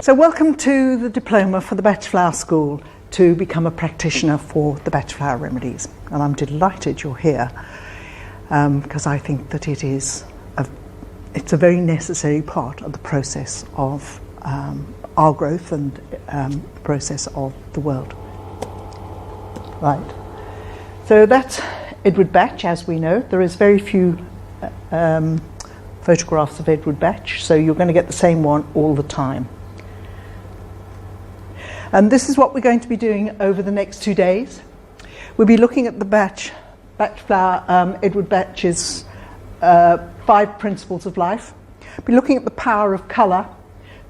So welcome to the diploma for the Bach Flower School to become a practitioner for the Bach Flower Remedies. And I'm delighted you're here because I think that it's a very necessary part of the process of our growth and the process of the world. Right. So that's Edward Bach, as we know. There is very few photographs of Edward Bach, so you're going to get the same one all the time. And this is what we're going to be doing over the next 2 days. We'll be looking at the Bach Flower, Edward Bach's 5 principles of life. We'll be looking at the power of colour,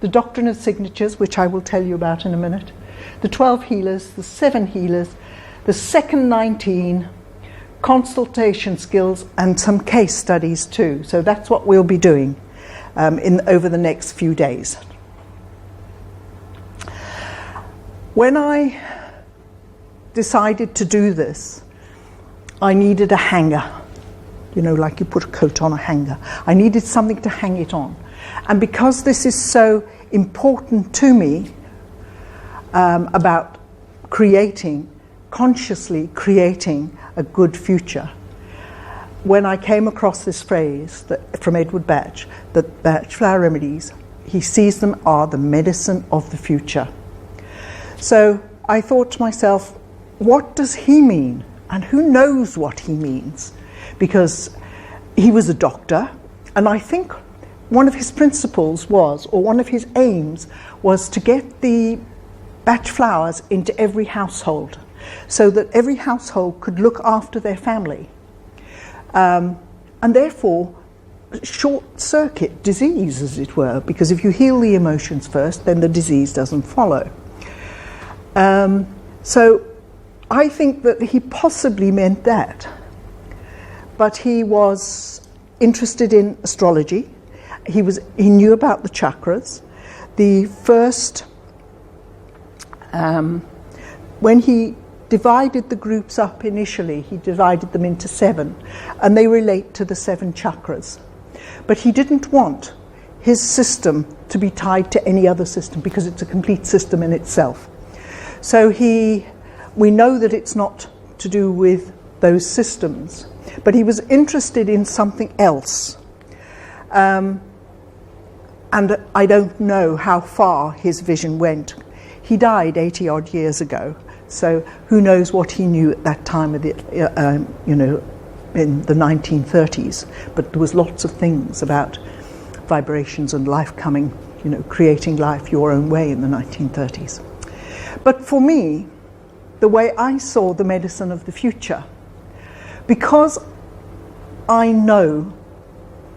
the doctrine of signatures, which I will tell you about in a minute, the 12 healers, the 7 healers, the second 19, consultation skills, and some case studies too. So that's what we'll be doing over the next few days. When I decided to do this, I needed a hanger, like you put a coat on a hanger. I needed something to hang it on. And because this is so important to me about consciously creating a good future, when I came across this phrase from Edward Bach, that Bach Flower Remedies, he sees them are the medicine of the future. So I thought to myself, what does he mean? And who knows what he means? Because he was a doctor, and I think one of his principles one of his aims was to get the Bach flowers into every household, so that every household could look after their family, and therefore short-circuit disease, as it were, because if you heal the emotions first, then the disease doesn't follow. So I think that he possibly meant that, but he was interested in astrology. He knew about the chakras. The first, when he divided the groups up initially, he divided them into 7, and they relate to the 7 chakras. But he didn't want his system to be tied to any other system because it's a complete system in itself. So we know that it's not to do with those systems, but he was interested in something else. And I don't know how far his vision went. He died 80 odd years ago, so who knows what he knew at that time of in the 1930s. But there was lots of things about vibrations and life coming, creating life your own way in the 1930s. But for me, the way I saw the medicine of the future, because I know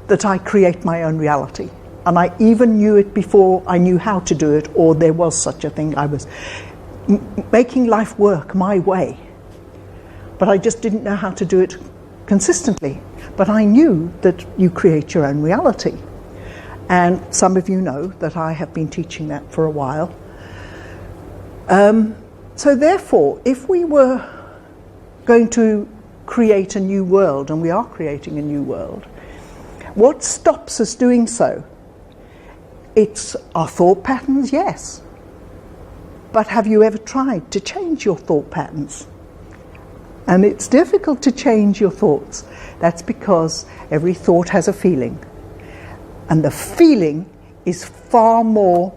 that I create my own reality, and I even knew it before I knew how to do it, or there was such a thing. I was making life work my way, but I just didn't know how to do it consistently. But I knew that you create your own reality. And some of you know that I have been teaching that for a while. So therefore, if we were going to create a new world, and we are creating a new world, what stops us doing so? It's our thought patterns, yes. But have you ever tried to change your thought patterns? And it's difficult to change your thoughts. That's because every thought has a feeling. And the feeling is far more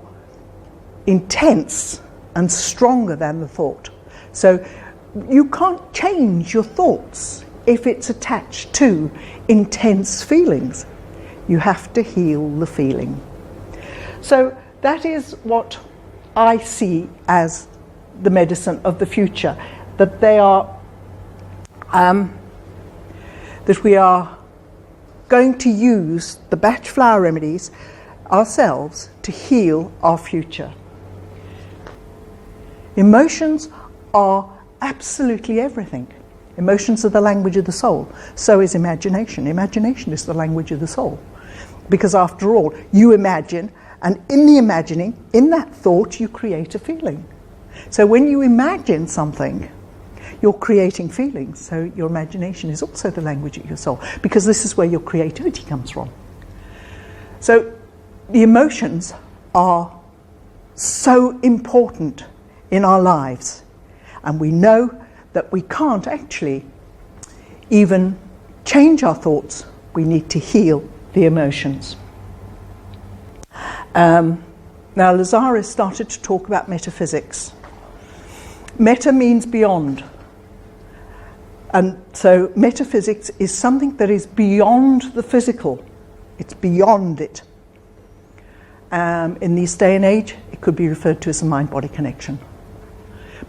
intense and stronger than the thought. So you can't change your thoughts if it's attached to intense feelings. You have to heal the feeling. So that is what I see as the medicine of the future, that they are, that we are going to use the Bach Flower Remedies ourselves to heal our future. Emotions are absolutely everything. Emotions are the language of the soul. So is imagination. Imagination is the language of the soul. Because after all, you imagine, and in the imagining, in that thought, you create a feeling. So when you imagine something, you're creating feelings. So your imagination is also the language of your soul, because this is where your creativity comes from. So the emotions are so important in our lives. And we know that we can't actually even change our thoughts. We need to heal the emotions. Now, Lazarus started to talk about metaphysics. Meta means beyond. And so metaphysics is something that is beyond the physical. It's beyond it. In this day and age, it could be referred to as a mind-body connection.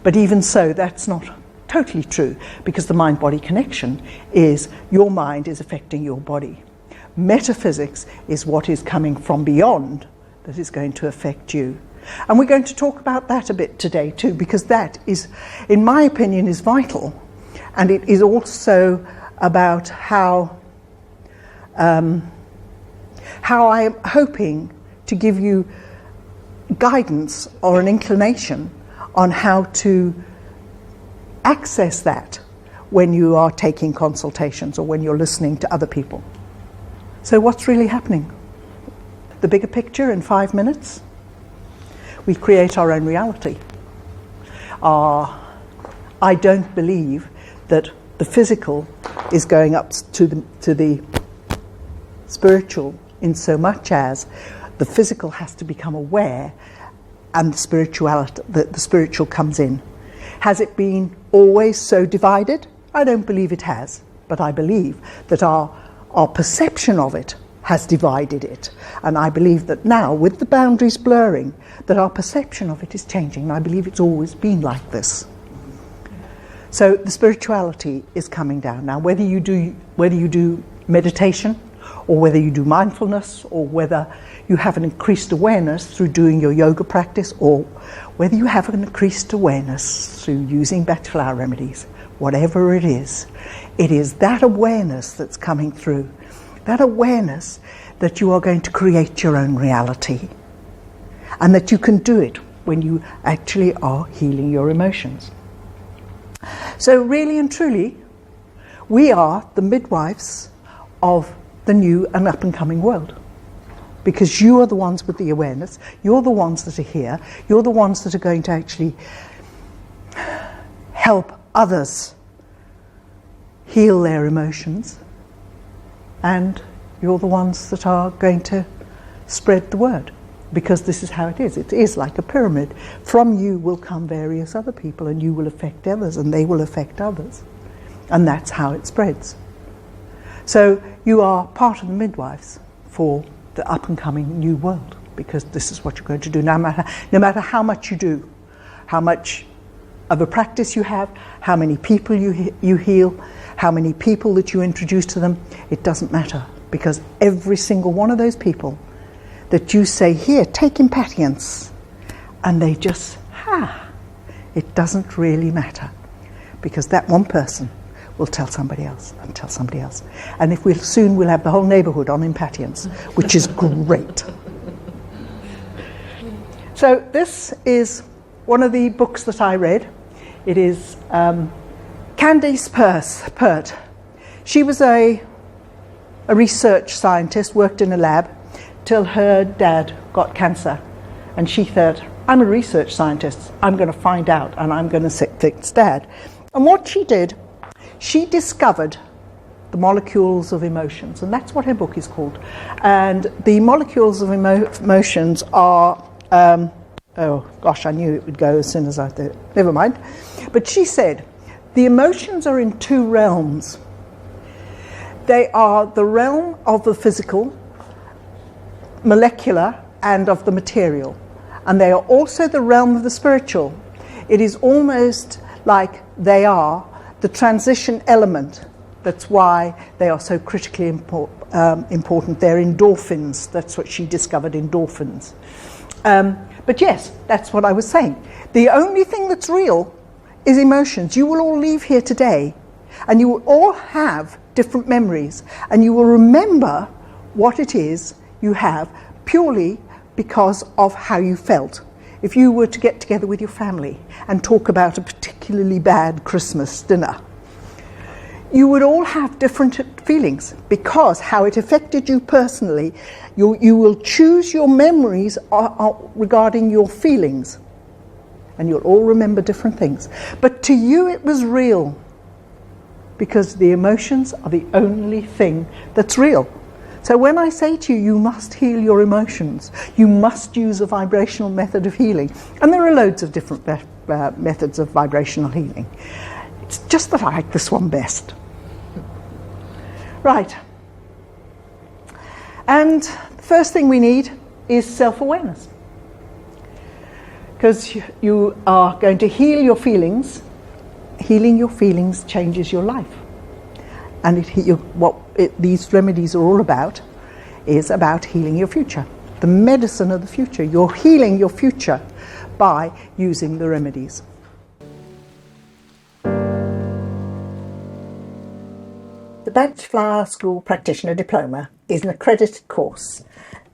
But even so, that's not totally true, because the mind-body connection is your mind is affecting your body. Metaphysics is what is coming from beyond that is going to affect you. And we're going to talk about that a bit today too, because that is, in my opinion, is vital. And it is also about how I am hoping to give you guidance or an inclination on how to access that when you are taking consultations or when you're listening to other people. So what's really happening? The bigger picture in 5 minutes? We create our own reality. I don't believe that the physical is going up to the spiritual in so much as the physical has to become aware and the spiritual comes in. Has it been always so divided? I don't believe it has, but I believe that our perception of it has divided it. And I believe that now, with the boundaries blurring, that our perception of it is changing. And I believe it's always been like this. So the spirituality is coming down. Now, whether you do meditation, or whether you do mindfulness, or whether you have an increased awareness through doing your yoga practice, or whether you have an increased awareness through using Bach Flower Remedies, whatever it is that awareness that's coming through, that awareness that you are going to create your own reality, and that you can do it when you actually are healing your emotions. So really and truly, we are the midwives of the new and up-and-coming world. Because you are the ones with the awareness, you're the ones that are here, you're the ones that are going to actually help others heal their emotions, and you're the ones that are going to spread the word. Because this is how it is. It is like a pyramid. From you will come various other people, and you will affect others, and they will affect others. And that's how it spreads. So you are part of the midwives for the up-and-coming new world, because this is what you're going to do. No matter how much you do, how much of a practice you have, how many people you heal, how many people that you introduce to them, it doesn't matter. Because every single one of those people that you say, here, take impatience, and they just, it doesn't really matter. Because that one person will tell somebody else and tell somebody else. And if we'll have the whole neighbourhood on impatience, which is great. So this is one of the books that I read. It is Candace Pert. She was a research scientist, worked in a lab, till her dad got cancer. And she thought, I'm a research scientist. I'm going to find out, and I'm going to fix Dad. And what she did, she discovered the molecules of emotions, and that's what her book is called. And the molecules of emotions are, oh gosh, I knew it would go as soon as I did. Never mind. But she said, the emotions are in two realms. They are the realm of the physical, molecular, and of the material. And they are also the realm of the spiritual. It is almost like they are the transition element. That's why they are so critically important. They're endorphins. That's what she discovered, endorphins. But yes, that's what I was saying. The only thing that's real is emotions. You will all leave here today, and you will all have different memories, and you will remember what it is you have purely because of how you felt. If you were to get together with your family and talk about a particularly bad Christmas dinner, you would all have different feelings because how it affected you personally, you will choose your memories regarding your feelings, and you'll all remember different things. But to you it was real because the emotions are the only thing that's real. So when I say to you, you must heal your emotions, you must use a vibrational method of healing, and there are loads of different methods of vibrational healing. It's just that I like this one best. Right. And the first thing we need is self-awareness. Because you are going to heal your feelings. Healing your feelings changes your life. And these remedies are all about is about healing your future. The medicine of the future. You're healing your future by using the remedies. The Bach Flower School Practitioner Diploma is an accredited course,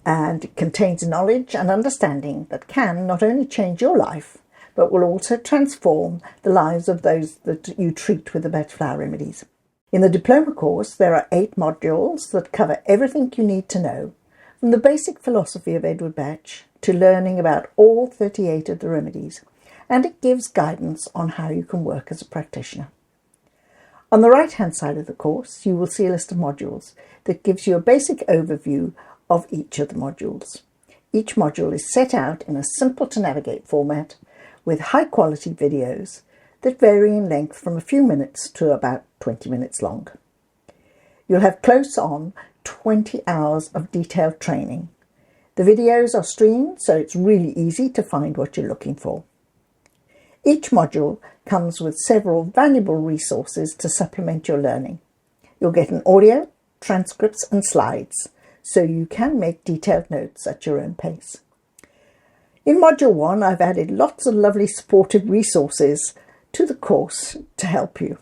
and it contains knowledge and understanding that can not only change your life, but will also transform the lives of those that you treat with the Bach Flower Remedies. In the Diploma Course, there are 8 modules that cover everything you need to know, from the basic philosophy of Edward Bach to learning about all 38 of the remedies, and it gives guidance on how you can work as a practitioner. On the right-hand side of the course, you will see a list of modules that gives you a basic overview of each of the modules. Each module is set out in a simple-to-navigate format with high-quality videos that vary in length from a few minutes to about 20 minutes long. You'll have close on 20 hours of detailed training. The videos are streamed, so it's really easy to find what you're looking for. Each module comes with several valuable resources to supplement your learning. You'll get an audio, transcripts and slides, so you can make detailed notes at your own pace. In Module 1, I've added lots of lovely supportive resources to the course to help you.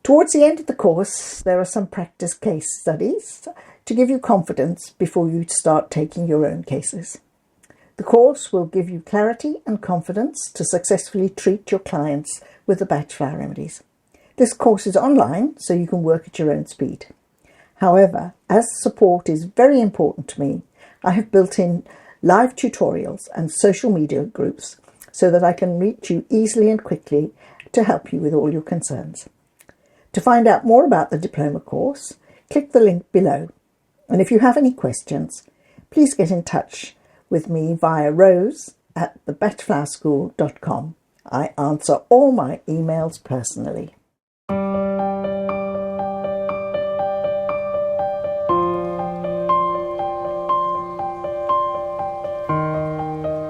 Towards the end of the course, there are some practice case studies to give you confidence before you start taking your own cases. The course will give you clarity and confidence to successfully treat your clients with the Bach Flower Remedies. This course is online, so you can work at your own speed. However, as support is very important to me, I have built in live tutorials and social media groups so that I can reach you easily and quickly to help you with all your concerns. To find out more about the Diploma course, click the link below. And if you have any questions, please get in touch with me via rose@thebachflowerschool.com. I answer all my emails personally.